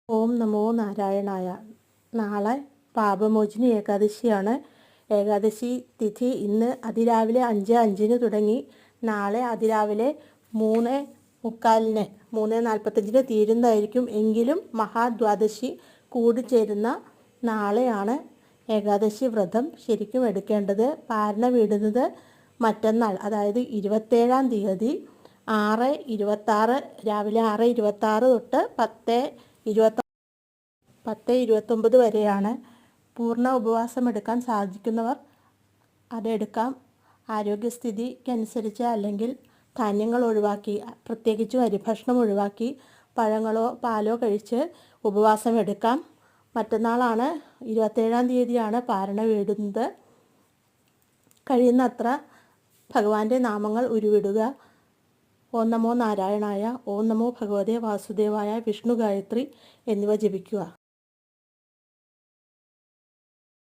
ഓം നമോ നാരായണായ. നാളെ പാപമോചിനി ഏകാദശിയാണ്. ഏകാദശി തിഥി ഇന്ന് അതിരാവിലെ 5:05 തുടങ്ങി നാളെ അതിരാവിലെ 3:45 3:45 തീരുന്നതായിരിക്കും. എങ്കിലും മഹാദ്വാദശി കൂടിച്ചേരുന്ന നാളെയാണ് ഏകാദശി വ്രതം ശരിക്കും എടുക്കേണ്ടത്. പാരണ വീടുന്നത് മറ്റന്നാൾ, അതായത് 27-ാം തീയതി 6:26 രാവിലെ 6:26 തൊട്ട് 10:29 വരെയാണ്. പൂർണ്ണ ഉപവാസം എടുക്കാൻ സാധിക്കുന്നവർ അതെടുക്കാം. ആരോഗ്യസ്ഥിതിക്കനുസരിച്ച് അല്ലെങ്കിൽ ധാന്യങ്ങൾ ഒഴിവാക്കി, പ്രത്യേകിച്ചും അരിഭക്ഷണം ഒഴിവാക്കി പഴങ്ങളോ പാലോ കഴിച്ച് ഉപവാസം എടുക്കാം. മറ്റന്നാളാണ് 27-ാം തീയതിയാണ് പാരണ വീടുന്നത്. കഴിയുന്നത്ര ഭഗവാന്റെ നാമങ്ങൾ ഉരുവിടുക. ഓം നമോ നാരായണായ, ഓം നമോ ഭഗവതേ വാസുദേവായ, വിഷ്ണു ഗായത്രി എന്നിവ ജപിക്കുക.